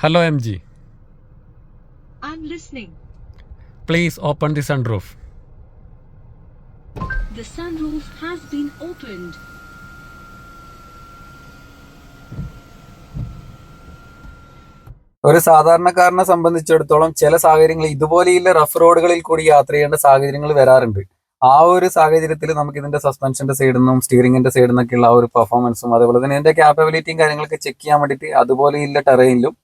Hello MG, I'm listening. please open the sunroof. The sunroof has been opened. ഒരു സാധാരണക്കാരനെ സംബന്ധിച്ചിടത്തോളം ചില സാഹചര്യങ്ങളിൽ ഇതുപോലെയുള്ള റഫ് റോഡുകളിൽ കൂടി യാത്ര ചെയ്യേണ്ട സാഹചര്യങ്ങൾ വരാറുണ്ട്. ആ ഒരു സാഹചര്യത്തിൽ നമുക്ക് ഇതിന്റെ സസ്പെൻഷന്റെ സൈഡിൽ നിന്നും സ്റ്റിയറിംഗിന്റെ സൈഡിൽ നിന്നൊക്കെയുള്ള ആ ഒരു പെർഫോമൻസും അതേപോലെ തന്നെ ഇതിന്റെ ക്യാപ്പബിലിറ്റിയും കാര്യങ്ങളൊക്കെ ചെക്ക് ചെയ്യാൻ വേണ്ടിയിട്ട് അതുപോലെയുള്ള ടെറയിലും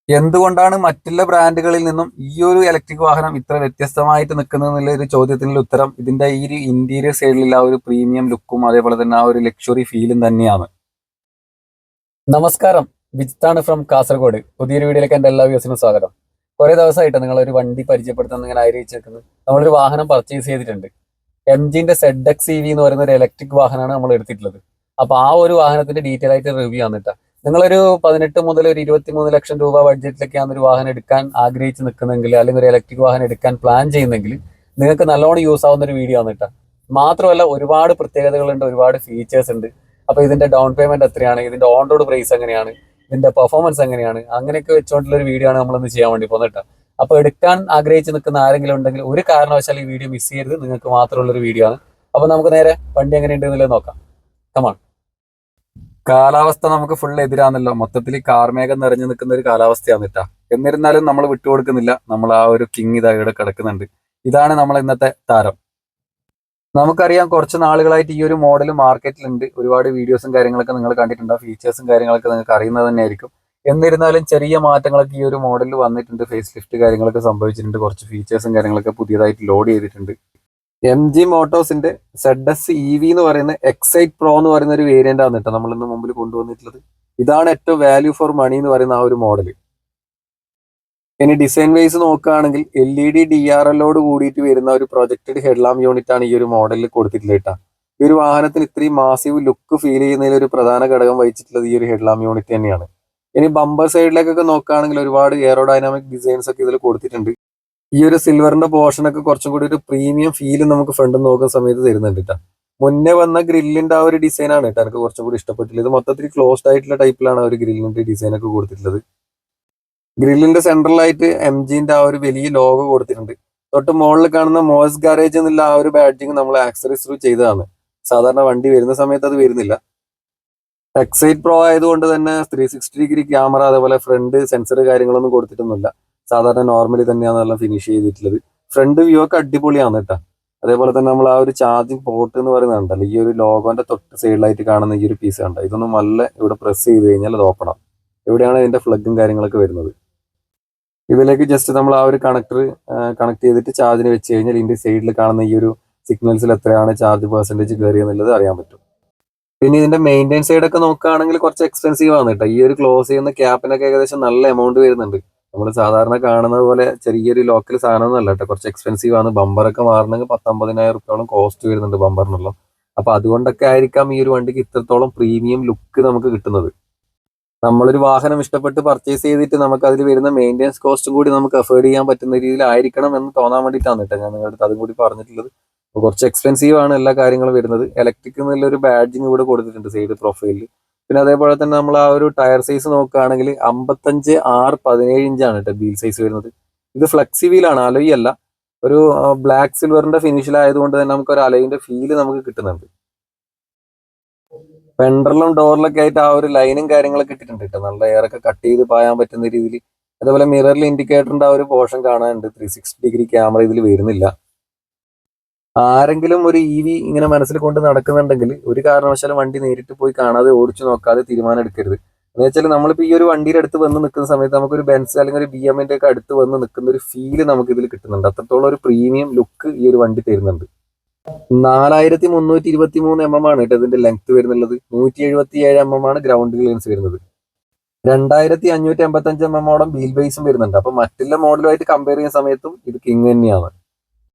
എന്തുകൊണ്ടാണ് മറ്റുള്ള ബ്രാൻഡുകളിൽ നിന്നും ഈ ഒരു ഇലക്ട്രിക് വാഹനം ഇത്ര വ്യത്യസ്തമായിട്ട് നിൽക്കുന്നത് എന്നുള്ള ഒരു ചോദ്യത്തിനുള്ള ഉത്തരം ഇതിന്റെ ഈ ഒരു ഇന്റീരിയർ സൈഡിലുള്ള ആ ഒരു പ്രീമിയം ലുക്കും അതേപോലെ തന്നെ ആ ഒരു ലക്ഷറി ഫീലും തന്നെയാണ്. നമസ്കാരം, വിജിത്താണ് ഫ്രം കാസർഗോഡ്. പുതിയൊരു വീഡിയോയിലേക്ക് എൻ്റെ എല്ലാ വ്യൂസിനും സ്വാഗതം. കുറെ ദിവസമായിട്ട് നിങ്ങളൊരു വണ്ടി പരിചയപ്പെടുത്താൻ ഇങ്ങനെ ആഗ്രഹിച്ചേക്കുന്നത്. നമ്മളൊരു വാഹനം പർച്ചേസ് ചെയ്തിട്ടുണ്ട്. MGന്റെ ZX-EV എന്ന് പറയുന്ന ഒരു ഇലക്ട്രിക് വാഹനമാണ് നമ്മൾ എടുത്തിട്ടുള്ളത്. അപ്പൊ ആ ഒരു വാഹനത്തിന്റെ ഡീറ്റെയിൽ ആയിട്ട് റിവ്യൂ ആന്നിട്ടാ. നിങ്ങളൊരു 18 മുതൽ ഒരു 23 ലക്ഷം രൂപ ബഡ്ജറ്റിലൊക്കെയാണ് ഒരു വാഹനം എടുക്കാൻ ആഗ്രഹിച്ച് നിൽക്കുന്നെങ്കിൽ, അല്ലെങ്കിൽ ഒരു ഇലക്ട്രിക് വാഹനം എടുക്കാൻ പ്ലാൻ ചെയ്യുന്നെങ്കിൽ നിങ്ങൾക്ക് നല്ലോണം യൂസ് ആവുന്ന ഒരു വീഡിയോ ആന്നിട്ടാ. മാത്രമല്ല ഒരുപാട് പ്രത്യേകതകളുണ്ട്, ഒരുപാട് ഫീച്ചേഴ്സ് ഉണ്ട്. അപ്പൊ ഇതിന്റെ ഡൗൺ പേയ്മെന്റ് എത്രയാണ്, ഇതിന്റെ ഓൺ റോഡ് പ്രൈസ് എങ്ങനെയാണ്, ഇതിന്റെ പെർഫോമൻസ് എങ്ങനെയാണ്, അങ്ങനെയൊക്കെ വെച്ചുകൊണ്ടുള്ള ഒരു വീഡിയോ ആണ് നമ്മളിന്ന് ചെയ്യാൻ വേണ്ടി പോകുന്നത്. അപ്പൊ എടുക്കാൻ ആഗ്രഹിച്ച് നിൽക്കുന്ന ആരെങ്കിലും ഉണ്ടെങ്കിൽ ഒരു കാരണവശാലും ഈ വീഡിയോ മിസ് ചെയ്യരുത്. നിങ്ങൾക്ക് മാത്രമുള്ള ഒരു വീഡിയോ ആണ്. അപ്പൊ നമുക്ക് നേരെ വണ്ടി എങ്ങനെയുണ്ട് എന്നുള്ളത് നോക്കാം. കമാൺ. കാലാവസ്ഥ നമുക്ക് ഫുൾ എതിരാണല്ലോ. മൊത്തത്തിൽ കാർമേഘം നിറഞ്ഞു നിൽക്കുന്ന ഒരു കാലാവസ്ഥയാണ് കേട്ടാ. എന്നിരുന്നാലും നമ്മൾ വിട്ടുകൊടുക്കുന്നില്ല. നമ്മൾ ആ ഒരു കിങ് ഇതാ ഇവിടെ കിടക്കുന്നുണ്ട്. ഇതാണ് നമ്മൾ ഇന്നത്തെ താരം. നമുക്കറിയാം, കുറച്ച് നാളുകളായിട്ട് ഈ ഒരു മോഡൽ മാർക്കറ്റിലുണ്ട്. ഒരുപാട് വീഡിയോസും കാര്യങ്ങളൊക്കെ നിങ്ങൾ കണ്ടിട്ടുണ്ടാവും. ഫീച്ചേഴ്സും കാര്യങ്ങളൊക്കെ നിങ്ങൾക്ക് അറിയുന്നത് തന്നെയായിരിക്കും. എന്നിരുന്നാലും ചെറിയ മാറ്റങ്ങളൊക്കെ ഈ ഒരു മോഡലിൽ വന്നിട്ടുണ്ട്. ഫേസ് ലിഫ്റ്റ് കാര്യങ്ങളൊക്കെ സംഭവിച്ചിട്ടുണ്ട്. കുറച്ച് ഫീച്ചേഴ്സും കാര്യങ്ങളൊക്കെ പുതിയതായിട്ട് ലോഡ് ചെയ്തിട്ടുണ്ട്. MG മോട്ടോഴ്സിന്റെ ZS-EV എന്ന് പറയുന്ന Excite Pro എന്ന് പറയുന്ന ഒരു വേരിയന്റ് ആണ് കേട്ടോ നമ്മൾ ഇന്ന് മുമ്പിൽ കൊണ്ടുവന്നിട്ടുള്ളത്. ഇതാണ് ഏറ്റവും വാല്യൂ ഫോർ മണി എന്ന് പറയുന്ന ആ ഒരു മോഡൽ. ഇനി ഡിസൈൻ വൈസ് നോക്കുകയാണെങ്കിൽ LED DRLോട് കൂടിയിട്ട് വരുന്ന ഒരു പ്രൊജക്റ്റഡ് ഹെഡ്ലാമ്പ് യൂണിറ്റ് ആണ് ഈ ഒരു മോഡലിൽ കൊടുത്തിട്ടുള്ളത് കേട്ടോ. ഈ ഒരു വാഹനത്തിന് ഇത്രയും മാസീവ് ലുക്ക് ഫീൽ ചെയ്യുന്നതിൽ ഒരു പ്രധാന ഘടകം വഹിച്ചിട്ടുള്ളത് ഈ ഒരു ഹെഡ്ലാമ്പ് യൂണിറ്റ് തന്നെയാണ്. ഇനി ബമ്പർ സൈഡിലേക്കൊക്കെ നോക്കുകയാണെങ്കിൽ ഒരുപാട് എയറോഡൈനാമിക് ഡിസൈൻസ് ഒക്കെ ഇതിൽ കൊടുത്തിട്ടുണ്ട്. ഈ ഒരു സിൽവറിന്റെ പോർഷൻ ഒക്കെ കുറച്ചും കൂടി ഒരു പ്രീമിയം ഫീൽ നമുക്ക് ഫ്രണ്ട് നോക്കുന്ന സമയത്ത് തരുന്നുണ്ട് കേട്ടോ. മുന്നേ വന്ന ഗ്രില്ലിന്റെ ആ ഒരു ഡിസൈൻ ആണ് കേട്ടോ എനിക്ക് കുറച്ചും കൂടി ഇഷ്ടപ്പെട്ടില്ല. ഇത് മൊത്തത്തിൽ ക്ലോസ്ഡ് ആയിട്ടുള്ള ടൈപ്പിലാണ് ആ ഒരു ഗ്രില്ലിന്റെ ഡിസൈൻ ഒക്കെ കൊടുത്തിട്ടുള്ളത്. ഗ്രില്ലിന്റെ സെൻട്രലായിട്ട് MGന്റെ ആ ഒരു വലിയ ലോഗോ കൊടുത്തിട്ടുണ്ട്. തൊട്ട് മുകളിൽ കാണുന്ന മോസ് ഗാരേജ് എന്നുള്ള ആ ഒരു ബാഡ്ജിങ് നമ്മൾ ആക്സറീസ് ത്രൂ ചെയ്തതാണ്. സാധാരണ വണ്ടി വരുന്ന സമയത്ത് അത് വരുന്നില്ല. എക്സൈറ്റ് പ്രോ ആയതുകൊണ്ട് തന്നെ 360 ഡിഗ്രി ക്യാമറ അതേപോലെ ഫ്രണ്ട് സെൻസർ കാര്യങ്ങളൊന്നും കൊടുത്തിട്ടൊന്നുമില്ല. സാധാരണ നോർമലി തന്നെയാണ് എല്ലാം ഫിനിഷ് ചെയ്തിട്ടുള്ളത്. ഫ്രണ്ട് വ്യൂ ഒക്കെ അടിപൊളിയാണ് കേട്ടോ. അതേപോലെ തന്നെ നമ്മൾ ആ ഒരു ചാർജിങ് പോർട്ട് എന്ന് പറയുന്നുണ്ടല്ലോ, ഈ ഒരു ലോഗോന്റെ തൊട്ട് സൈഡിലായിട്ട് കാണുന്ന ഈ ഒരു പീസ് കണ്ട, ഇതൊന്നും നല്ല ഇവിടെ പ്രസ് ചെയ്ത് കഴിഞ്ഞാൽ അത് ഓപ്പൺ ആവും. ഇവിടെയാണ് ഇതിന്റെ ഫ്ലഗും കാര്യങ്ങളൊക്കെ വരുന്നത്. ഇതിലേക്ക് ജസ്റ്റ് നമ്മൾ ആ ഒരു കണക്ട് ചെയ്തിട്ട് ചാർജിന് വെച്ച് കഴിഞ്ഞാൽ ഇതിന്റെ സൈഡിൽ കാണുന്ന ഈ ഒരു സിഗ്നൽസിൽ എത്രയാണ് ചാർജ് പെർസെന്റേജ് കയറിയെന്നുള്ളത് അറിയാൻ പറ്റും. പിന്നെ ഇതിന്റെ മെയിൻ്റെനൻസ് സൈഡൊക്കെ നോക്കുകയാണെങ്കിൽ കുറച്ച് എക്സ്പെൻസീവ് ആണ് കേട്ടോ. ഈ ഒരു ക്ലോസ് ചെയ്യുന്ന ക്യാപ്പിനൊക്കെ ഏകദേശം നല്ല എമൗണ്ട് വരുന്നുണ്ട്. നമ്മൾ സാധാരണ കാണുന്നത് പോലെ ചെറിയൊരു ലോക്കൽ സാധനം അല്ല കേട്ടോ, കുറച്ച് എക്സ്പെൻസീവ് ആണ്. ബമ്പറൊക്കെ മാറണമെങ്കിൽ 10-50,000 റുപ്യോളം കോസ്റ്റ് വരുന്നുണ്ട് ബമ്പറിനുള്ള. അപ്പൊ അതുകൊണ്ടൊക്കെ ആയിരിക്കാം ഈ ഒരു വണ്ടിക്ക് ഇത്രത്തോളം പ്രീമിയം ലുക്ക് നമുക്ക് കിട്ടുന്നത്. നമ്മളൊരു വാഹനം ഇഷ്ടപ്പെട്ട് പർച്ചേസ് ചെയ്തിട്ട് നമുക്ക് അതിൽ വരുന്ന മെയിൻ്റെനൻസ് കോസ്റ്റും കൂടി നമുക്ക് അഫോർഡ് ചെയ്യാൻ പറ്റുന്ന രീതിയിലായിരിക്കണം എന്ന് തോന്നാൻ വേണ്ടിയിട്ടാണ് കേട്ടോ ഞാൻ നിങ്ങളുടെ അതും കൂടി പറഞ്ഞിട്ടുള്ളത്. അപ്പോൾ കുറച്ച് എക്സ്പെൻസീവ് ആണ് എല്ലാ കാര്യങ്ങളും വരുന്നത്. ഇലക്ട്രിക് എന്നുള്ളൊരു ബാഡ്ജിങ് ഇവിടെ കൊടുത്തിട്ടുണ്ട് സൈഡ് പ്രൊഫൈലിൽ. പിന്നെ അതേപോലെ തന്നെ നമ്മൾ ആ ഒരു ടയർ സൈസ് നോക്കുകയാണെങ്കിൽ 55/17 ഇഞ്ചാണ് കേട്ടോ വീൽ സൈസ് വരുന്നത്. ഇത് ഫ്ലെക്സി വീലാണ്, അലോയ് അല്ല. ഒരു ബ്ലാക്ക് സിൽവറിന്റെ ഫിനിഷിലായതുകൊണ്ട് തന്നെ നമുക്ക് ഒരു അലോയിന്റെ ഫീല് നമുക്ക് കിട്ടുന്നുണ്ട്. ഫെൻഡറിലും ഡോറിലൊക്കെ ആയിട്ട് ആ ഒരു ലൈനും കാര്യങ്ങളൊക്കെ ഇട്ടിട്ടുണ്ട് കേട്ടോ. നല്ല എയറൊക്കെ കട്ട് ചെയ്ത് പായാൻ പറ്റുന്ന രീതിയിൽ. അതേപോലെ മിററിൽ ഇൻഡിക്കേറ്ററിന്റെ ആ ഒരു പോർഷൻ കാണാനുണ്ട്. 360 ഡിഗ്രി ക്യാമറ ഇതിൽ വരുന്നില്ല. ആരെങ്കിലും ഒരു EV ഇങ്ങനെ മനസ്സിൽ കൊണ്ട് നടക്കുന്നുണ്ടെങ്കിൽ ഒരു കാരണവശാലും വണ്ടി നേരിട്ട് പോയി കാണാതെ ഓടിച്ചു നോക്കാതെ തീരുമാനം എടുക്കരുത്. എന്ന് വെച്ചാൽ നമ്മളിപ്പോൾ ഈ ഒരു വണ്ടിയുടെ അടുത്ത് വന്ന് നിൽക്കുന്ന സമയത്ത് നമുക്കൊരു ബെൻസ് അല്ലെങ്കിൽ ഒരു BMന്റെ ഒക്കെ അടുത്ത് വന്ന് നിൽക്കുന്ന ഒരു ഫീല് നമുക്ക് ഇതിൽ കിട്ടുന്നുണ്ട്. അത്രത്തോളം ഒരു പ്രീമിയം ലുക്ക് ഈ ഒരു വണ്ടി തരുന്നുണ്ട്. 4323 mm ആണ് കേട്ടോ ഇതിന്റെ ലെങ്ത് വരുന്നുള്ളത്. 177 mm ആണ് ഗ്രൗണ്ട് ക്ലിയറൻസ് വരുന്നത്. 2585 mm വീൽ ബേസും വരുന്നുണ്ട്. അപ്പൊ മറ്റുള്ള മോഡലുമായിട്ട് കമ്പയർ ചെയ്യുന്ന സമയത്തും ഇത് കിങ് തന്നെയാണ്.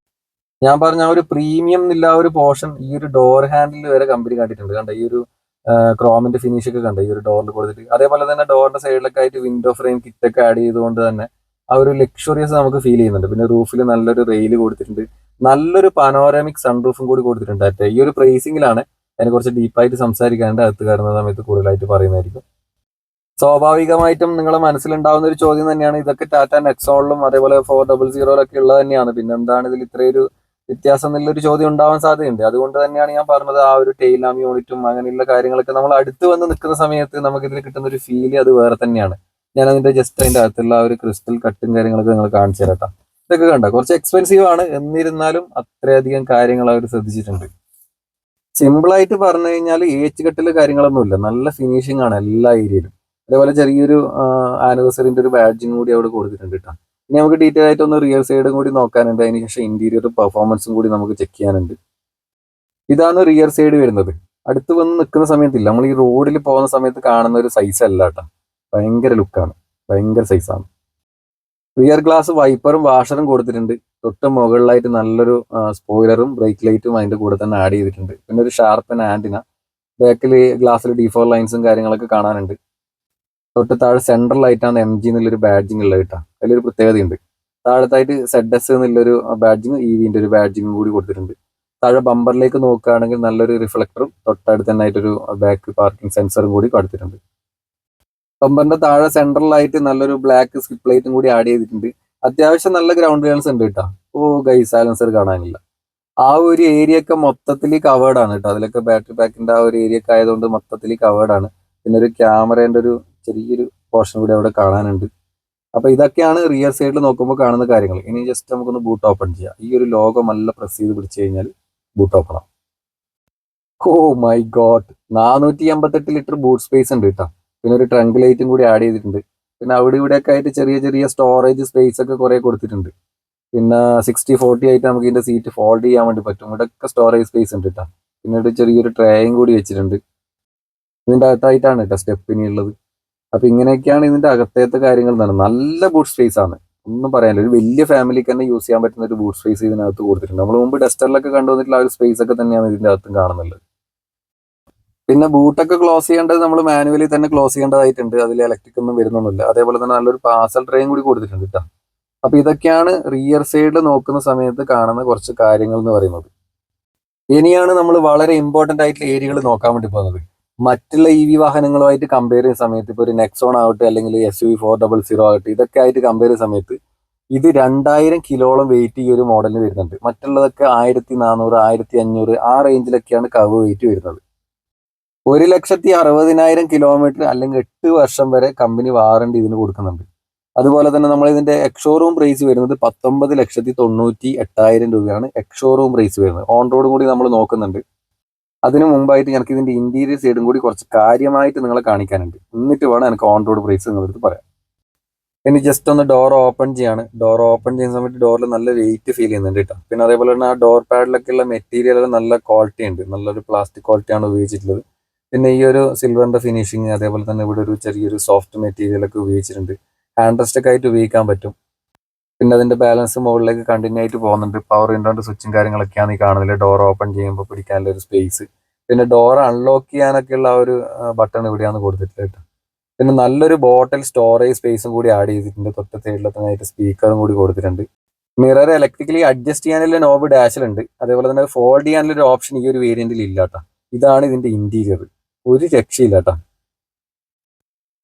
ഞാൻ പറഞ്ഞ ആ ഒരു പ്രീമിയം എന്നുള്ള ആ ഒരു പോർഷൻ ഈ ഒരു ഡോർ ഹാൻഡിൽ വരെ കമ്പനി കണ്ടിട്ടുണ്ട്. കണ്ട ഈ ഒരു ക്രോമിന്റെ ഫിനിഷ് ഒക്കെ കണ്ട ഈ ഒരു ഡോറിൽ കൊടുത്തിട്ട്. അതേപോലെ തന്നെ ഡോറിന്റെ സൈഡിലൊക്കെ ആയിട്ട് വിൻഡോ ഫ്രെയിം കിറ്റ് ഒക്കെ ആഡ് ചെയ്തുകൊണ്ട് തന്നെ ആ ഒരു ലക്ഷറിയസ് നമുക്ക് ഫീൽ ചെയ്യുന്നുണ്ട്. പിന്നെ റൂഫിൽ നല്ലൊരു റെയിൽ കൊടുത്തിട്ടുണ്ട്. നല്ലൊരു പനോരാമിക് സൺറൂഫും കൂടി കൊടുത്തിട്ടുണ്ട്. ഈ ഒരു പ്രൈസിങ്ങിലാണ് അതിനെ കുറച്ച് ഡീപ്പായിട്ട് സംസാരിക്കാണ്ട് അകത്ത് കയറുന്ന സമയത്ത് കൂടുതലായിട്ട് പറയുന്നതായിരിക്കും. സ്വാഭാവികമായിട്ടും നിങ്ങളെ മനസ്സിലുണ്ടാവുന്ന ഒരു ചോദ്യം തന്നെയാണ്, ഇതൊക്കെ ടാറ്റ നെക്സോണിലും അതേപോലെ 400 ഉള്ളത് തന്നെയാണ്, പിന്നെ എന്താണ് ഇതിൽ ഇത്രയൊരു വ്യത്യാസം എന്നുള്ളൊരു ചോദ്യം ഉണ്ടാവാൻ സാധ്യതയുണ്ട്. അതുകൊണ്ട് തന്നെയാണ് ഞാൻ പറഞ്ഞത്, ആ ഒരു ടെയിൽ ലാമ്പ് യൂണിറ്റും അങ്ങനെയുള്ള കാര്യങ്ങളൊക്കെ നമ്മൾ അടുത്ത് വന്ന് നിൽക്കുന്ന സമയത്ത് നമുക്ക് ഇതിൽ കിട്ടുന്ന ഒരു ഫീല് അത് വേറെ തന്നെയാണ്. ഞാൻ അതിന്റെ ജസ്റ്റ് അതിന്റെ അകത്തുള്ള ആ ഒരു ക്രിസ്റ്റൽ കട്ടും കാര്യങ്ങളൊക്കെ നിങ്ങൾ കാണിച്ചു തരട്ടാ. ഇതൊക്കെ കണ്ട കുറച്ച് എക്സ്പെൻസീവ് ആണ്, എന്നിരുന്നാലും അത്രയധികം കാര്യങ്ങൾ അവർ ശ്രദ്ധിച്ചിട്ടുണ്ട്. സിമ്പിൾ ആയിട്ട് പറഞ്ഞു കഴിഞ്ഞാൽ ഏച്ച് കെട്ടില് കാര്യങ്ങളൊന്നുമില്ല, നല്ല ഫിനിഷിംഗ് ആണ് എല്ലാ ഏരിയയിലും. അതേപോലെ ചെറിയൊരു ആനിവേഴ്സറിന്റെ ഒരു ബാഡ്ജിങ് കൂടി അവിടെ കൊടുത്തിട്ടുണ്ട് കേട്ടോ. ഇനി നമുക്ക് ഡീറ്റെയിൽ ആയിട്ട് ഒന്ന് റിയർ സൈഡും കൂടി നോക്കാനുണ്ട്, അതിനുശേഷം ഇന്റീരിയർ പെർഫോമൻസും കൂടി നമുക്ക് ചെക്ക് ചെയ്യാനുണ്ട്. ഇതാണ് റിയർ സൈഡ് വരുന്നത്. അടുത്ത് വന്ന് നിൽക്കുന്ന സമയത്തില്ല, നമ്മൾ ഈ റോഡിൽ പോകുന്ന സമയത്ത് കാണുന്ന ഒരു സൈസ് അല്ല കേട്ടോ, ഭയങ്കര ലുക്കാണ്, ഭയങ്കര സൈസാണ്. റിയർ ഗ്ലാസ് വൈപ്പറും വാഷറും കൊടുത്തിട്ടുണ്ട്. തൊട്ട് മുകളിലായിട്ട് നല്ലൊരു സ്പോയിലറും ബ്രേക്ക് ലൈറ്റും അതിന്റെ കൂടെ തന്നെ ആഡ് ചെയ്തിട്ടുണ്ട്. പിന്നെ ഒരു ഷാർപ്പൻ ആന്റിന, ബാക്കിൽ ഗ്ലാസ്സിൽ D4 ലൈൻസും കാര്യങ്ങളൊക്കെ കാണാനുണ്ട്. തൊട്ട് താഴെ സെൻട്രലായിട്ടാണ് MG എന്നുള്ളൊരു ബാഡ്ജിങ് ഉള്ളത് കേട്ടോ. അതിലൊരു പ്രത്യേകതയുണ്ട്, താഴത്തായിട്ട് ZS എന്നുള്ളൊരു ബാഡ്ജിങ്, EVന്റെ ഒരു ബാഡ്ജിങ് കൂടി കൊടുത്തിട്ടുണ്ട്. താഴെ ബമ്പറിലേക്ക് നോക്കുകയാണെങ്കിൽ നല്ലൊരു റിഫ്ലക്ടറും തൊട്ടടുത്ത് തന്നെ ആയിട്ടൊരു ബാക്ക് പാർക്കിംഗ് സെൻസറും കൂടി കൊടുത്തിട്ടുണ്ട്. ബമ്പറിന്റെ താഴെ സെൻട്രലായിട്ട് നല്ലൊരു ബ്ലാക്ക് സ്കിപ്പ് ലൈറ്റും കൂടി ആഡ് ചെയ്തിട്ടുണ്ട്. അത്യാവശ്യം നല്ല ഗ്രൗണ്ട് ക്ലിയറൻസ് ഉണ്ട് കേട്ടോ. സൈലൻസർ കാണാനില്ല. ആ ഒരു ഏരിയ ഒക്കെ മൊത്തത്തിൽ കവേർഡ് ആണ് കേട്ടോ. അതിലൊക്കെ ബാറ്ററി പാക്കിന്റെ ആ ഒരു ഏരിയ ഒക്കെ ആയതുകൊണ്ട് മൊത്തത്തിൽ കവേർഡ് ആണ്. പിന്നെ ഒരു ക്യാമറേന്റെ ഒരു ചെറിയൊരു പോർഷൻ കൂടി അവിടെ കാണാനുണ്ട്. അപ്പൊ ഇതൊക്കെയാണ് റിയർ സൈഡിൽ നോക്കുമ്പോൾ കാണുന്ന കാര്യങ്ങൾ. ഇനി ജസ്റ്റ് നമുക്കൊന്ന് ബൂട്ട് ഓപ്പൺ ചെയ്യാം. ഈ ഒരു ലോഗോ നല്ല പ്രസ് ചെയ്ത് പിടിച്ചു കഴിഞ്ഞാൽ ബൂട്ട് ഓപ്പൺ ആവും. Oh my god, 488 litre boot space ഉണ്ട് കേട്ടോ. പിന്നെ ഒരു ട്രങ്ക് ലൈറ്റും കൂടി ആഡ് ചെയ്തിട്ടുണ്ട്. പിന്നെ അവിടെ ഇവിടെ ഒക്കെ ആയിട്ട് ചെറിയ ചെറിയ സ്റ്റോറേജ് സ്പേസ് ഒക്കെ കുറെ കൊടുത്തിട്ടുണ്ട്. പിന്നെ 60-40 ആയിട്ട് നമുക്ക് ഇതിന്റെ സീറ്റ് ഫോൾഡ് ചെയ്യാൻ വേണ്ടി പറ്റും. ഇവിടെയൊക്കെ സ്റ്റോറേജ് സ്പേസ് ഉണ്ട് കേട്ടോ. പിന്നെ ഒരു ചെറിയൊരു ട്രേയും കൂടി വെച്ചിട്ടുണ്ട്. ഇതിന്റെ അകത്തായിട്ടാണ് കേട്ടോ സ്റ്റെപ്പിനി ഉള്ളത്. അപ്പൊ ഇങ്ങനെയൊക്കെയാണ് ഇതിന്റെ അകത്തേത്തെ കാര്യങ്ങൾ എന്നാണ്. നല്ല ബൂട്ട് സ്പേസ് ആണ്, ഒന്നും പറയാനില്ല. ഒരു വലിയ ഫാമിലിക്ക് തന്നെ യൂസ് ചെയ്യാൻ പറ്റുന്ന ഒരു ബൂട്ട് സ്പേസ് ഇതിനകത്ത് കൊടുത്തിട്ടുണ്ട്. നമ്മൾ മുമ്പ് ഡസ്റ്ററിലൊക്കെ കണ്ടുവന്നിട്ടുള്ള ആ ഒരു സ്പേസ് ഒക്കെ തന്നെയാണ് ഇതിന്റെ അകത്തും കാണുന്നുള്ളത്. പിന്നെ ബൂട്ടൊക്കെ ക്ലോസ് ചെയ്യേണ്ടത് നമ്മൾ മാനുവലി തന്നെ ക്ലോസ് ചെയ്യേണ്ടതായിട്ടുണ്ട്. അതിൽ ഇലക്ട്രിക് ഒന്നും വരുന്നൊന്നുമില്ല. അതേപോലെ തന്നെ നല്ലൊരു പാർസൽ ട്രെയും കൂടി കൊടുത്തിട്ടുണ്ട് കേട്ടോ. അപ്പൊ ഇതൊക്കെയാണ് റിയർ സൈഡിൽ നോക്കുന്ന സമയത്ത് കാണുന്ന കുറച്ച് കാര്യങ്ങൾ എന്ന് പറയുന്നത്. ഇനിയാണ് നമ്മൾ വളരെ ഇമ്പോർട്ടന്റ് ആയിട്ടുള്ള ഏരിയകൾ നോക്കാൻ വേണ്ടി പോകുന്നത്. മറ്റുള്ള EV വാഹനങ്ങളുമായിട്ട് കമ്പയർ ചെയ്യുന്ന സമയത്ത് ഇപ്പോൾ ഒരു നെക്സോൺ ആവട്ടെ അല്ലെങ്കിൽ SUV 400 ആവട്ടെ, ഇതൊക്കെ ആയിട്ട് കമ്പയർ ചെയ്യുന്ന സമയത്ത് ഇത് 2000 കിലോളം വെയിറ്റ് ഈ ഒരു മോഡലിന് വരുന്നുണ്ട്. മറ്റുള്ളതൊക്കെ 1400, 1500 ആ റേഞ്ചിലൊക്കെയാണ് കർവ് വെയിറ്റ് വരുന്നത്. 1,60,000 കിലോമീറ്റർ അല്ലെങ്കിൽ 8 വർഷം വരെ കമ്പനി വാറണ്ടി ഇതിന് കൊടുക്കുന്നുണ്ട്. അതുപോലെ തന്നെ നമ്മൾ ഇതിന്റെ എക്സ്ഷോറൂം പ്രൈസ് വരുന്നത് 19,98,000 രൂപയാണ് എക്സ്ഷോറൂം പ്രൈസ് വരുന്നത്. ഓൺ റോഡ് കൂടി നമ്മൾ നോക്കുന്നുണ്ട്. അതിന് മുമ്പായിട്ട് ഞങ്ങൾക്ക് ഇതിന്റെ ഇന്റീരിയർ സൈഡും കൂടി കുറച്ച് കാര്യമായിട്ട് നിങ്ങളെ കാണിക്കാനുണ്ട്. എന്നിട്ട് വേണം എനിക്ക് ഓൺ റോഡ് പ്രൈസ് നിങ്ങളടുത്ത് പറയാം. ഇനി ജസ്റ്റ് ഒന്ന് ഡോർ ഓപ്പൺ ചെയ്യാണ്. ഡോർ ഓപ്പൺ ചെയ്യുന്ന സമയത്ത് ഡോറിൽ നല്ല വെയിറ്റ് ഫീൽ ചെയ്യുന്നുണ്ട് കേട്ടോ. പിന്നെ അതേപോലെ തന്നെ ആ ഡോർ പാഡിലൊക്കെ ഉള്ള മെറ്റീരിയൽ നല്ല ക്വാളിറ്റി ഉണ്ട്, നല്ലൊരു പ്ലാസ്റ്റിക് ക്വാളിറ്റിയാണ് ഉപയോഗിച്ചിട്ടുള്ളത്. പിന്നെ ഈ ഒരു സിൽവറിന്റെ ഫിനിഷിങ്, അതേപോലെ തന്നെ ഇവിടെ ഒരു ചെറിയൊരു സോഫ്റ്റ് മെറ്റീരിയൽ ഒക്കെ ഉപയോഗിച്ചിട്ടുണ്ട്. ഹാൻഡ് റെസ്റ്റ് ഒക്കെ ആയിട്ട് ഉപയോഗിക്കാൻ പറ്റും. പിന്നെ അതിന്റെ ബാലൻസ് മുകളിലേക്ക് കണ്ടിന്യൂ ആയിട്ട് പോകുന്നുണ്ട്. പവർ വിൻഡോന്റെ സ്വിച്ചും കാര്യങ്ങളൊക്കെയാണ് ഈ കാണുന്നത്. ഡോർ ഓപ്പൺ ചെയ്യുമ്പോൾ പിടിക്കാനുള്ള ഒരു സ്പേസ്, പിന്നെ ഡോർ അൺലോക്ക് ചെയ്യാനൊക്കെയുള്ള ആ ഒരു ബട്ടൺ ഇവിടെയാണ് കൊടുത്തിട്ടുള്ളത് കേട്ടോ. പിന്നെ നല്ലൊരു ബോട്ടിൽ സ്റ്റോറേജ് സ്പേസും കൂടി ആഡ് ചെയ്തിട്ടുണ്ട്. തൊട്ട് സൈഡിലത്തായിട്ട് സ്പീക്കറും കൂടി കൊടുത്തിട്ടുണ്ട്. മിറർ ഇലക്ട്രിക്കലി അഡ്ജസ്റ്റ് ചെയ്യാനുള്ള നോബ് ഡാഷിലുണ്ട്. അതേപോലെ തന്നെ ഫോൾഡ് ചെയ്യാനുള്ള ഒരു ഓപ്ഷൻ ഈ ഒരു വേരിയന്റിൽ ഇല്ല കേട്ടോ. ഇതാണ് ഇതിന്റെ ഇന്റീരിയർ, ഒരു രക്ഷയില്ല കേട്ടോ.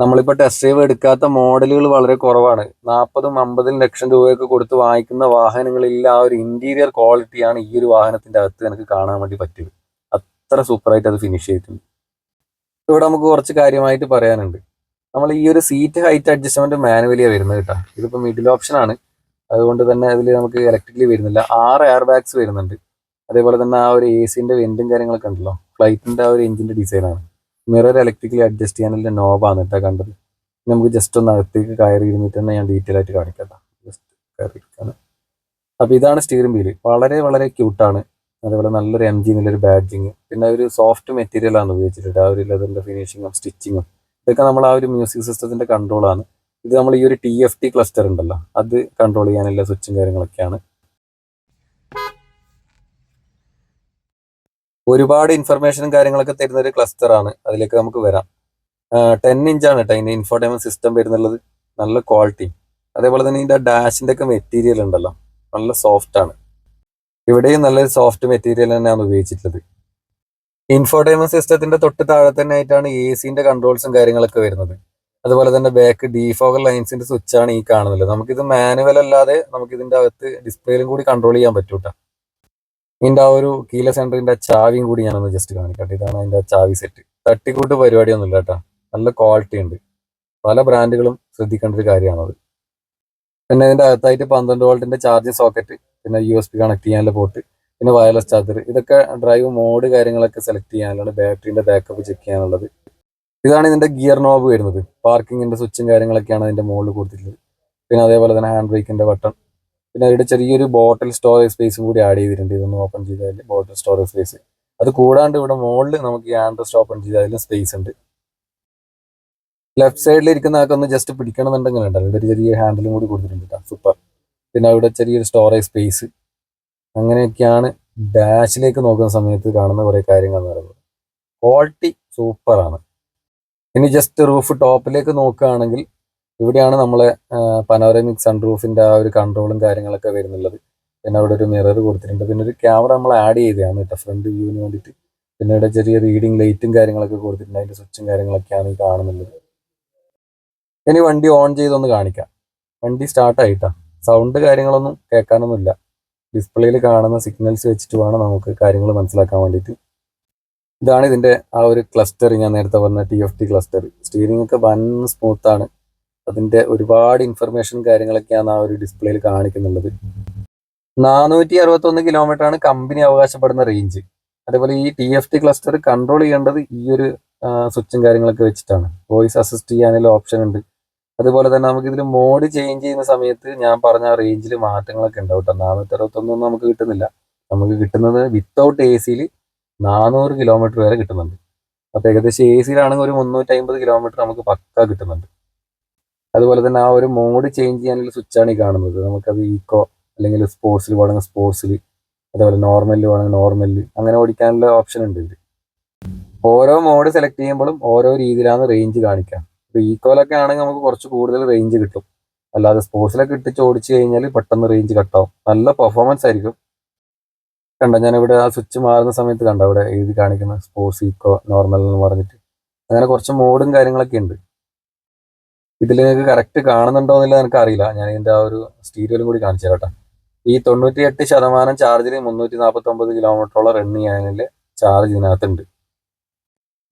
നമ്മളിപ്പോൾ ടെസ്റ്റ് ഡ്രൈവ് എടുക്കാത്ത മോഡലുകൾ വളരെ കുറവാണ്. 40-50 ലക്ഷം രൂപയൊക്കെ കൊടുത്ത് വാങ്ങിക്കുന്ന വാഹനങ്ങളിൽ ആ ഒരു ഇന്റീരിയർ ക്വാളിറ്റിയാണ് ഈ ഒരു വാഹനത്തിന്റെ അകത്ത് എനിക്ക് കാണാൻ വേണ്ടി പറ്റിയത്. അത്ര സൂപ്പറായിട്ട് അത് ഫിനിഷ് ചെയ്തിട്ടുണ്ട്. ഇവിടെ നമുക്ക് കുറച്ച് കാര്യമായിട്ട് പറയാനുണ്ട്. നമ്മൾ ഈ ഒരു സീറ്റ് ഹൈറ്റ് അഡ്ജസ്റ്റ്മെന്റ് മാനുവലിയാണ് വരുന്നത് കേട്ടോ. ഇതിപ്പോൾ മിഡിൽ ഓപ്ഷൻ ആണ്, അതുകൊണ്ട് തന്നെ അതിൽ നമുക്ക് ഇലക്ട്രിക്കലി വരുന്നില്ല. 6 എയർ ബാഗ്സ് വരുന്നുണ്ട്. അതേപോലെ തന്നെ ആ ഒരു AC-ന്റെ വെന്റും കാര്യങ്ങളൊക്കെ ഉണ്ടല്ലോ, ഫ്ലൈറ്റിന്റെ ആ ഒരു എഞ്ചിന്റെ ഡിസൈനാണ്. മിറർ ഇലക്ട്രിക്കലി അഡ്ജസ്റ്റ് ചെയ്യാനുള്ള നോബാണ് കേട്ടോ കണ്ടത്. നമുക്ക് ജസ്റ്റ് ഒന്ന് അകത്തേക്ക് കയറി ഇരുന്നിട്ട് തന്നെ ഞാൻ ഡീറ്റെയിൽ ആയിട്ട് കാണിക്കാം. ജസ്റ്റ് കയറി ഇരിക്കാണ്. അപ്പൊ ഇതാണ് സ്റ്റിയറിംഗ് വീല്, വളരെ വളരെ ക്യൂട്ടാണ്. അതേപോലെ നല്ലൊരു MG എന്നുള്ളൊരു ബാഡ്ജിങ്, പിന്നെ ഒരു സോഫ്റ്റ് മെറ്റീരിയൽ ആണ് ഉപയോഗിച്ചിട്ടുണ്ട്. ആ ഒരു ലെതറിന്റെ ഫിനിഷിങ്ങും സ്റ്റിച്ചിങ്ങും ഇതൊക്കെ നമ്മൾ ആ ഒരു മ്യൂസിക് സിസ്റ്റത്തിന്റെ കൺട്രോളാണ്. ഇത് നമ്മൾ ഈ ഒരു TFT ക്ലസ്റ്റർ ഉണ്ടല്ലോ, അത് കൺട്രോൾ ചെയ്യാനുള്ള സ്വിച്ചും കാര്യങ്ങളൊക്കെയാണ്. ഒരുപാട് ഇൻഫർമേഷനും കാര്യങ്ങളൊക്കെ തരുന്ന ഒരു ക്ലസ്റ്റർ ആണ്. അതിലേക്ക് നമുക്ക് വരാം. 10 ഇഞ്ചാണ് കേട്ടോ ഇതിന്റെ ഇൻഫോർടൈൻമെന്റ് സിസ്റ്റം വരുന്നുള്ളത്, നല്ല ക്വാളിറ്റി. അതേപോലെ തന്നെ ഇതിന്റെ ഡാഷിന്റെ ഒക്കെ മെറ്റീരിയൽ ഉണ്ടല്ലോ, നല്ല സോഫ്റ്റ് ആണ്. ഇവിടെയും നല്ലൊരു സോഫ്റ്റ് മെറ്റീരിയൽ തന്നെയാണ് ഉപയോഗിച്ചിട്ടുള്ളത്. ഇൻഫോർടൈൻമെന്റ് സിസ്റ്റത്തിന്റെ തൊട്ട് താഴെ തന്നെ ആയിട്ടാണ് AC-ന്റെ കൺട്രോൾസും കാര്യങ്ങളൊക്കെ വരുന്നത്. അതുപോലെ തന്നെ ബാക്ക് ഡീഫോഗർ ലൈൻസിന്റെ സ്വിച്ച് ആണ് ഈ കാണുന്നത്. നമുക്കിത് മാനുവൽ അല്ലാതെ നമുക്ക് ഇതിന്റെ അകത്ത് ഡിസ്പ്ലേയിലും കൂടി കൺട്രോൾ ചെയ്യാൻ പറ്റൂട്ടാ. ഇതിന്റെ ആ ഒരു കീല സെന്ററിന്റെ ചാവിയും കൂടി ഞാനൊന്ന് ജസ്റ്റ് കാണിക്കട്ടെ. ഇതാണ് അതിന്റെ ചാവി സെറ്റ്. തട്ടിക്കൂട്ട് പരിപാടിയൊന്നുമില്ല കേട്ടോ, നല്ല ക്വാളിറ്റി ഉണ്ട്. പല ബ്രാൻഡുകളും ശ്രദ്ധിക്കേണ്ട ഒരു കാര്യമാണത്. പിന്നെ ഇതിന്റെ അകത്തായിട്ട് 12 വോൾട്ടിന്റെ ചാർജിങ് സോക്കറ്റ്, പിന്നെ USB കണക്ട് ചെയ്യാനുള്ള പോർട്ട്, പിന്നെ വയർലെസ് ചാർജർ. ഇതൊക്കെ ഡ്രൈവ് മോഡ് കാര്യങ്ങളൊക്കെ സെലക്ട് ചെയ്യാനുള്ളത്, ബാറ്ററിന്റെ ബാക്കപ്പ് ചെക്ക് ചെയ്യാനുള്ളത്. ഇതാണ് ഇതിന്റെ ഗിയർ നോബ് വരുന്നത്. പാർക്കിങ്ങിന്റെ സ്വിച്ചും കാര്യങ്ങളൊക്കെയാണ് അതിന്റെ മുകളിൽ കൊടുത്തിട്ടുള്ളത്. പിന്നെ അതേപോലെ തന്നെ ഹാൻഡ് ബ്രേക്കിന്റെ ബട്ടൺ, പിന്നെ അതിന്റെ ചെറിയൊരു ബോട്ടിൽ സ്റ്റോറേജ് സ്പേസും കൂടി ആഡ് ചെയ്തിട്ടുണ്ട്. ഇതൊന്ന് ഓപ്പൺ ചെയ്താൽ ബോട്ടിൽ സ്റ്റോറേജ് സ്പേസ്. അത് കൂടാണ്ട് ഇവിടെ മുകളിൽ നമുക്ക് ഈ ഹാൻഡ് റെസ്റ്റ് ഓപ്പൺ ചെയ്താലും സ്പേസ് ഉണ്ട്. ലെഫ്റ്റ് സൈഡിൽ ഇരിക്കുന്ന ആൾക്ക് ഒന്ന് ജസ്റ്റ് പിടിക്കണമെന്നുണ്ടെങ്കിൽ ഉണ്ടല്ലോ, ഇവിടെ ഒരു ചെറിയ ഹാൻഡിലും കൂടി കൊടുത്തിട്ടുണ്ട്. സൂപ്പർ. പിന്നെ അവിടെ ചെറിയൊരു സ്റ്റോറേജ് സ്പേസ്. അങ്ങനെയൊക്കെയാണ് ഡാഷിലേക്ക് നോക്കുന്ന സമയത്ത് കാണുന്ന കുറേ കാര്യങ്ങൾ എന്ന് പറയുന്നത്. ക്വാളിറ്റി സൂപ്പറാണ്. ഇനി ജസ്റ്റ് റൂഫ് ടോപ്പിലേക്ക് നോക്കുകയാണെങ്കിൽ ഇവിടെയാണ് നമ്മളെ പനോരമിക് സൺ റൂഫിന്റെ ആ ഒരു കൺട്രോളും കാര്യങ്ങളൊക്കെ വരുന്നുള്ളത്. പിന്നെ അവിടെ ഒരു മിറർ കൊടുത്തിട്ടുണ്ട്. പിന്നെ ഒരു ക്യാമറ നമ്മൾ ആഡ് ചെയ്തതാണ് കേട്ടോ, ഫ്രണ്ട് വ്യൂവിന് വേണ്ടിയിട്ട്. പിന്നെ ഇവിടെ ചെറിയ റീഡിങ് ലൈറ്റും കാര്യങ്ങളൊക്കെ കൊടുത്തിട്ടുണ്ട്. അതിന്റെ സ്വിച്ചും കാര്യങ്ങളൊക്കെയാണ് ഈ കാണുന്നുള്ളത്. ഇനി വണ്ടി ഓൺ ചെയ്തൊന്ന് കാണിക്കാം. വണ്ടി സ്റ്റാർട്ടായിട്ടാ. സൗണ്ട് കാര്യങ്ങളൊന്നും കേൾക്കാനൊന്നുമില്ല. ഡിസ്പ്ലേയിൽ കാണുന്ന സിഗ്നൽസ് വെച്ചിട്ട് വേണം നമുക്ക് കാര്യങ്ങൾ മനസ്സിലാക്കാൻ വേണ്ടിയിട്ട്. ഇതാണ് ഇതിന്റെ ആ ഒരു ക്ലസ്റ്റർ, ഞാൻ നേരത്തെ പറഞ്ഞ TFT ക്ലസ്റ്റർ. സ്റ്റിയറിംഗ് ഒക്കെ വൻ സ്മൂത്താണ്. അതിന്റെ ഒരുപാട് ഇൻഫർമേഷൻ കാര്യങ്ങളൊക്കെയാണ് ആ ഒരു ഡിസ്പ്ലേയിൽ കാണിക്കുന്നുള്ളത്. 461 കിലോമീറ്റർ ആണ് കമ്പനി അവകാശപ്പെടുന്ന റേഞ്ച്. അതേപോലെ ഈ TFT ക്ലസ്റ്റർ കൺട്രോൾ ചെയ്യേണ്ടത് ഈ ഒരു സ്വിച്ചും കാര്യങ്ങളൊക്കെ വെച്ചിട്ടാണ്. വോയിസ് അസിസ്റ്റ് ചെയ്യാനുള്ള ഓപ്ഷൻ ഉണ്ട്. അതുപോലെ തന്നെ നമുക്ക് ഇതിൽ മോഡ് ചേഞ്ച് ചെയ്യുന്ന സമയത്ത് ഞാൻ പറഞ്ഞ റേഞ്ചിൽ മാറ്റങ്ങളൊക്കെ ഉണ്ടാവും കേട്ടോ. 461 നമുക്ക് കിട്ടുന്നില്ല. നമുക്ക് കിട്ടുന്നത് വിത്തൗട്ട് AC 400 കിലോമീറ്റർ വരെ കിട്ടുന്നുണ്ട്. അപ്പൊ ഏകദേശം AC ഒരു 350 കിലോമീറ്റർ നമുക്ക് പക്ക കിട്ടുന്നുണ്ട്. അതുപോലെ തന്നെ ആ ഒരു മോഡ് ചേഞ്ച് ചെയ്യാനുള്ള സ്വിച്ചാണ് ഈ കാണുന്നത്. നമുക്കത് ഈക്കോ അല്ലെങ്കിൽ സ്പോർട്സിൽ വേണമെങ്കിൽ സ്പോർട്സിൽ, അതേപോലെ നോർമലിൽ വേണമെങ്കിൽ നോർമലിൽ, അങ്ങനെ ഓടിക്കാനുള്ള ഓപ്ഷൻ ഉണ്ട് ഇതിൽ. ഓരോ മോഡ് സെലക്ട് ചെയ്യുമ്പോഴും ഓരോ രീതിയിലാണ് റേഞ്ച് കാണിക്കുക. ഇപ്പൊ ഈക്കോലൊക്കെ ആണെങ്കിൽ നമുക്ക് കുറച്ച് കൂടുതൽ റേഞ്ച് കിട്ടും. അല്ലാതെ സ്പോർട്സിലൊക്കെ ഇട്ടിച്ച് ഓടിച്ചു കഴിഞ്ഞാൽ പെട്ടെന്ന് റേഞ്ച് കട്ടാവും. നല്ല പെർഫോമൻസ് ആയിരിക്കും. കണ്ടോ, ഞാനിവിടെ ആ സ്വിച്ച് മാറുന്ന സമയത്ത് കണ്ടോ ഇവിടെ എഴുതി കാണിക്കുന്ന സ്പോർട്സ്, ഈക്കോ, നോർമൽ എന്ന് പറഞ്ഞിട്ട്. അങ്ങനെ കുറച്ച് മോഡും കാര്യങ്ങളൊക്കെ ഉണ്ട്. ഇതിൽ നിങ്ങൾക്ക് കറക്റ്റ് കാണുന്നുണ്ടോ എന്നില്ല എനിക്ക് അറിയില്ല. ഞാൻ ഇതിന്റെ ആ ഒരു സ്റ്റീരിയോയിലും കൂടി കാണിച്ചു തരാം കേട്ടോ. ഈ 98% ചാർജിൽ 349 കിലോമീറ്ററോളം റൺ ചെയ്യാനുള്ള ചാർജ് ഇതിനകത്തുണ്ട്.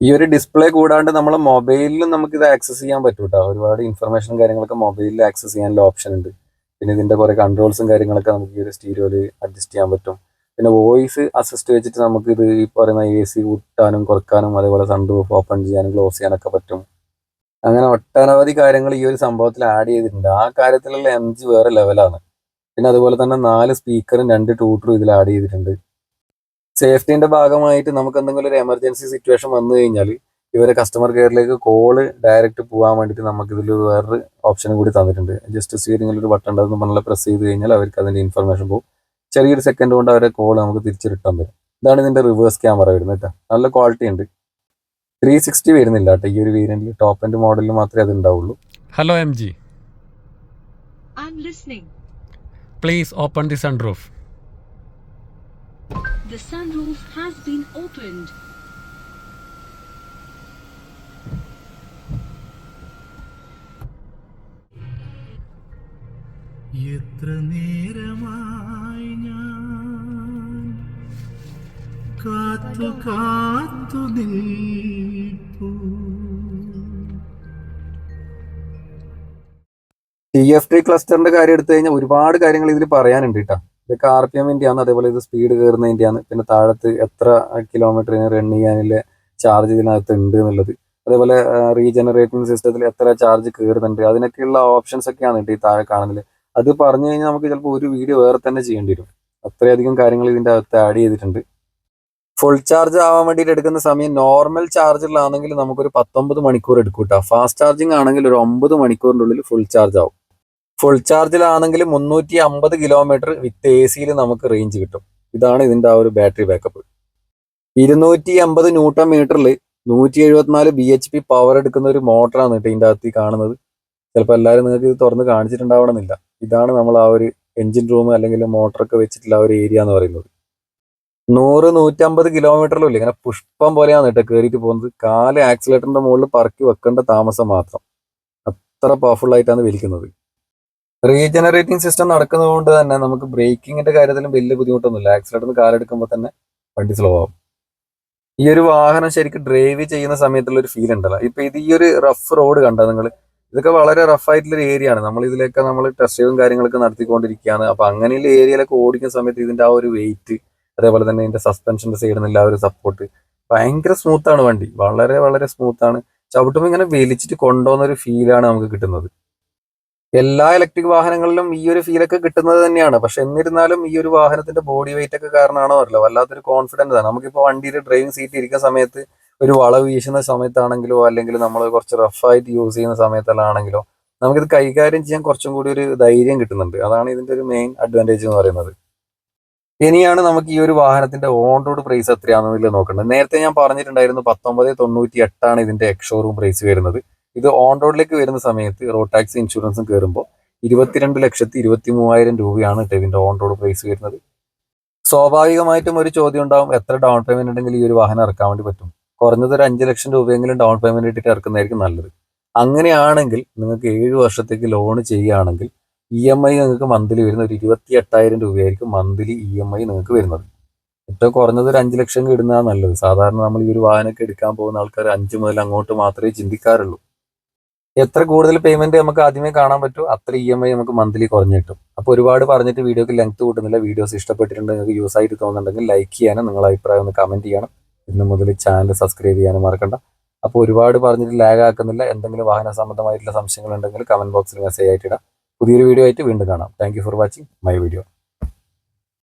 ഈ ഒരു ഡിസ്പ്ലേ കൂടാണ്ട് നമ്മളെ മൊബൈലിലും നമുക്ക് ഇത് ആക്സസ് ചെയ്യാൻ പറ്റും കേട്ടോ. ഒരുപാട് ഇൻഫർമേഷനും കാര്യങ്ങളൊക്കെ മൊബൈലിൽ ആക്സസ് ചെയ്യാനുള്ള ഓപ്ഷൻ ഉണ്ട്. പിന്നെ ഇതിന്റെ കുറെ കൺട്രോൾസും കാര്യങ്ങളൊക്കെ നമുക്ക് ഈ ഒരു സ്റ്റീരിയോയിൽ അഡ്ജസ്റ്റ് ചെയ്യാൻ പറ്റും. പിന്നെ വോയിസ് അസിസ്റ്റ് വെച്ചിട്ട് നമുക്ക് ഇത് ഈ പറയുന്ന AC കൂട്ടാനും കുറക്കാനും, അതേപോലെ സൺ റൂഫ് ഓപ്പൺ ചെയ്യാനും ക്ലോസ് ചെയ്യാനൊക്കെ പറ്റും. അങ്ങനെ ഒട്ടനവധി കാര്യങ്ങൾ ഈ ഒരു സംഭവത്തിൽ ആഡ് ചെയ്തിട്ടുണ്ട്. ആ കാര്യത്തിലുള്ള MG വേറെ ലെവലാണ്. പിന്നെ അതുപോലെ തന്നെ 4 സ്പീക്കറും 2 ട്യൂട്ടറും ഇതിൽ ആഡ് ചെയ്തിട്ടുണ്ട്. സേഫ്റ്റിന്റെ ഭാഗമായിട്ട് നമുക്ക് എന്തെങ്കിലും ഒരു എമർജൻസി സിറ്റുവേഷൻ വന്നു കഴിഞ്ഞാൽ ഇവരെ കസ്റ്റമർ കെയറിലേക്ക് കോള് ഡയറക്റ്റ് പോകാൻ വേണ്ടിയിട്ട് നമുക്ക് ഇതിൽ വേറൊരു ഓപ്ഷനും കൂടി തന്നിട്ടുണ്ട്. ജസ്റ്റ് സ്റ്റിയറിംഗിൽ ഒരു ബട്ടൺ ഉണ്ടെന്ന് പറഞ്ഞാൽ പ്രസ് ചെയ്ത് കഴിഞ്ഞാൽ അവർക്ക് അതിന്റെ ഇൻഫർമേഷൻ പോകും. ചെറിയൊരു സെക്കൻഡ് കൊണ്ട് അവരെ കോൾ നമുക്ക് തിരിച്ച് റിട്ടേൺ വരും. ഇതാണ് ഇതിന്റെ റിവേഴ്സ് ക്യാമറ വരുന്നത് കേട്ടോ. നല്ല ക്വാളിറ്റി ഉണ്ട്. 360 വരുന്നില്ല കേട്ടോ ഈ ഒരു വേരിയന്റിൽ. ടോപ്പ് എൻഡ് മോഡലിൽ മാത്രമേ അത് ഉണ്ടാവുള്ളൂ. Hello MG. I'm listening. Please open the sunroof. The sunroof has been opened. എത്ര നേരമായി ഞാൻ കാത്തു കാത്തു നിൽപ്പൂ. TFT ക്ലസ്റ്ററിന്റെ കാര്യം എടുത്തു കഴിഞ്ഞാൽ ഒരുപാട് കാര്യങ്ങൾ ഇതിൽ പറയാനുണ്ട് കേട്ടോ. ഇതൊക്കെ RPM-ന്റെയാണ്. അതേപോലെ ഇത് സ്പീഡ് കയറുന്നതിൻ്റെയാണ്. പിന്നെ താഴത്ത് എത്ര കിലോമീറ്ററിന് റൺ ചെയ്യാനുള്ള ചാർജ് ഇതിനകത്ത് ഉണ്ട് എന്നുള്ളത്. അതേപോലെ റീജനറേറ്റിംഗ് സിസ്റ്റത്തിൽ എത്ര ചാർജ് കയറുന്നുണ്ട്, അതിനൊക്കെയുള്ള ഓപ്ഷൻസ് ഒക്കെയാണ് കേട്ടോ ഈ താഴെ കാണുന്നത്. അത് പറഞ്ഞു കഴിഞ്ഞാൽ നമുക്ക് ചിലപ്പോൾ ഒരു വീഡിയോ വേറെ തന്നെ ചെയ്യേണ്ടി വരും. അത്രയധികം കാര്യങ്ങൾ ഇതിൻ്റെ അകത്ത് ആഡ് ചെയ്തിട്ടുണ്ട്. ഫുൾ ചാർജ് ആവാൻ വേണ്ടിയിട്ട് എടുക്കുന്ന സമയം നോർമൽ ചാർജിലാണെങ്കിൽ നമുക്കൊരു 19 മണിക്കൂർ എടുക്കും കേട്ടോ. ഫാസ്റ്റ് ചാർജിങ് ആണെങ്കിൽ ഒരു 9 മണിക്കൂറിൻ്റെ ഉള്ളിൽ ഫുൾ ചാർജ് ആവും. ഫുൾ ചാർജിലാണെങ്കിൽ 350 കിലോമീറ്റർ വിത്ത് AC നമുക്ക് റേഞ്ച് കിട്ടും. ഇതാണ് ഇതിന്റെ ആ ഒരു ബാറ്ററി ബാക്കപ്പ്. 250 ന്യൂട്ടൺ മീറ്ററിൽ 174 BHP പവർ എടുക്കുന്ന ഒരു മോട്ടറാണ് കേട്ടോ ഇതിന്റെ അകത്ത് കാണുന്നത്. ചിലപ്പോൾ എല്ലാവരും നിങ്ങൾക്ക് ഇത് തുറന്ന് കാണിച്ചിട്ടുണ്ടാവണമെന്നില്ല. ഇതാണ് നമ്മൾ ആ ഒരു എഞ്ചിൻ റൂം അല്ലെങ്കിൽ മോട്ടറൊക്കെ വെച്ചിട്ടുള്ള ആ ഒരു ഏരിയ എന്ന് പറയുന്നത്. 100-150 കിലോമീറ്ററിലും ഇങ്ങനെ പുഷ്പം പോലെയാണ് കേട്ടോ കയറിയിട്ട് പോകുന്നത്. കാല് ആക്സിലേറ്ററിന്റെ മുകളിൽ പറക്കി വെക്കേണ്ട താമസം മാത്രം. അത്ര പവർഫുൾ ആയിട്ടാണ് വലിക്കുന്നത്. റീജനറേറ്റിംഗ് സിസ്റ്റം നടക്കുന്നത് കൊണ്ട് തന്നെ നമുക്ക് ബ്രേക്കിങ്ങിന്റെ കാര്യത്തിലും വലിയ ബുദ്ധിമുട്ടൊന്നുമില്ല. ആക്സിലേറ്ററിന് കാലെടുക്കുമ്പോൾ തന്നെ വണ്ടി സ്ലോ ആവും. ഈ ഒരു വാഹനം ശരിക്കും ഡ്രൈവ് ചെയ്യുന്ന സമയത്തുള്ള ഒരു ഫീൽ ഉണ്ടല്ലോ. ഇപ്പൊ ഇത് ഈ ഒരു റഫ് റോഡ് കണ്ടോ നിങ്ങൾ? ഇതൊക്കെ വളരെ റഫ് ആയിട്ടുള്ള ഒരു ഏരിയ ആണ്. നമ്മൾ ഇതിലേക്ക് നമ്മൾ ടെസ്റ്റ് ഡ്രൈവും കാര്യങ്ങളൊക്കെ നടത്തിക്കൊണ്ടിരിക്കുകയാണ്. അപ്പൊ അങ്ങനെയുള്ള ഏരിയയിലൊക്കെ ഓടിക്കുന്ന സമയത്ത് ഇതിന്റെ ആ ഒരു വെയിറ്റ്, അതേപോലെ തന്നെ ഇതിന്റെ സസ്പെൻഷന്റെ സൈഡിൽ നിന്നുള്ള ആ ഒരു സപ്പോർട്ട് ഭയങ്കര സ്മൂത്ത് ആണ്. വണ്ടി വളരെ വളരെ സ്മൂത്ത് ആണ്. ചവിട്ടുമ്പോൾ ഇങ്ങനെ വലിച്ചിട്ട് കൊണ്ടുപോകുന്ന ഒരു ഫീലാണ് നമുക്ക് കിട്ടുന്നത്. എല്ലാ ഇലക്ട്രിക് വാഹനങ്ങളിലും ഈ ഒരു ഫീലൊക്കെ കിട്ടുന്നത് തന്നെയാണ്. പക്ഷെ എന്നിരുന്നാലും ഈ ഒരു വാഹനത്തിന്റെ ബോഡി വെയിറ്റ് ഒക്കെ കാരണമാണോ അറിയില്ല, വല്ലാത്തൊരു കോൺഫിഡൻസ് ആണ്. നമുക്കിപ്പോൾ വണ്ടിയിൽ ഡ്രൈവിംഗ് സീറ്റ് ഇരിക്കുന്ന സമയത്ത് ഒരു വളവ് വീശുന്ന സമയത്താണെങ്കിലോ അല്ലെങ്കിൽ നമ്മൾ കുറച്ച് റഫായിട്ട് യൂസ് ചെയ്യുന്ന സമയത്തെല്ലാണെങ്കിലോ നമുക്കിത് കൈകാര്യം ചെയ്യാൻ കുറച്ചും കൂടി ഒരു ധൈര്യം കിട്ടുന്നുണ്ട്. അതാണ് ഇതിന്റെ ഒരു മെയിൻ അഡ്വാൻറ്റേജ് എന്ന് പറയുന്നത്. ഇനിയാണ് നമുക്ക് ഈ ഒരു വാഹനത്തിന്റെ ഓൺ റോഡ് പ്രൈസ് എത്രയാണെന്നില്ല നോക്കേണ്ടത്. നേരത്തെ ഞാൻ പറഞ്ഞിട്ടുണ്ടായിരുന്നു 1998 ഇതിന്റെ എക്സ്-ഷോറൂം പ്രൈസ് വരുന്നത്. ഇത് ഓൺ റോഡിലേക്ക് വരുന്ന സമയത്ത് റോഡ് ടാക്സ് ഇൻഷുറൻസും കയറുമ്പോൾ 22,23,000 രൂപയാണ് ഇതിന്റെ ഓൺ റോഡ് പ്രൈസ് വരുന്നത്. സ്വാഭാവികമായിട്ടും ഒരു ചോദ്യം ഉണ്ടാവും, എത്ര ഡൗൺ പേയ്മെന്റ് ഉണ്ടെങ്കിൽ ഈ ഒരു വാഹനം ഇറക്കാൻ വേണ്ടി പറ്റും? കുറഞ്ഞത് ഒരു 5 ലക്ഷം രൂപയെങ്കിലും ഡൗൺ പേയ്മെന്റ് ഇട്ടിട്ട് ഇറക്കുന്നതായിരിക്കും നല്ലത്. അങ്ങനെയാണെങ്കിൽ നിങ്ങൾക്ക് 7 വർഷത്തേക്ക് ലോൺ ചെയ്യുകയാണെങ്കിൽ EMI നിങ്ങൾക്ക് മന്ത്ലി വരുന്ന ഒരു 28,000 രൂപയായിരിക്കും മന്ത്ലി EMI നിങ്ങൾക്ക് വരുന്നത്. ഏറ്റവും കുറഞ്ഞത് ഒരു 5 ലക്ഷം ഇടുന്നതാണ് നല്ലത്. സാധാരണ നമ്മൾ ഈ ഒരു വാഹനമൊക്കെ എടുക്കാൻ പോകുന്ന ആൾക്കാർ 5 മുതൽ അങ്ങോട്ട് മാത്രമേ ചിന്തിക്കാറുള്ളൂ. എത്ര കൂടുതൽ പേയ്മെന്റ് നമുക്ക് ആദ്യമേ കാണാൻ പറ്റും, അത്ര EMI നമുക്ക് മന്ത്ലി കുറഞ്ഞു കിട്ടും. അപ്പോൾ ഒരുപാട് പറഞ്ഞിട്ട് വീഡിയോക്ക് ലെങ്ത് കൂട്ടുന്നില്ല. വീഡിയോസ് ഇഷ്ടപ്പെട്ടിട്ടുണ്ടെങ്കിൽ നിങ്ങൾക്ക് യൂസ് ആയിട്ട് തോന്നുന്നുണ്ടെങ്കിൽ ലൈക്ക് ചെയ്യാനും നിങ്ങളുടെ അഭിപ്രായം ഒന്ന് കമന്റ് ചെയ്യണം. ഇന്ന് മുതൽ ചാനൽ സബ്സ്ക്രൈബ് ചെയ്യാനും മറക്കണ്ട. അപ്പോൾ ഒരുപാട് പറഞ്ഞിട്ട് ലാഗ് ആക്കുന്നില്ല. എന്തെങ്കിലും വാഹന സംബന്ധമായിട്ടുള്ള സംശയങ്ങൾ ഉണ്ടെങ്കിൽ കമന്റ് ബോക്സിൽ മെസ്സേജ് ആയിട്ട് ഇടാം. പുതിയൊരു വീഡിയോ ആയിട്ട് വീണ്ടും കാണാം. Thank you for watching my video.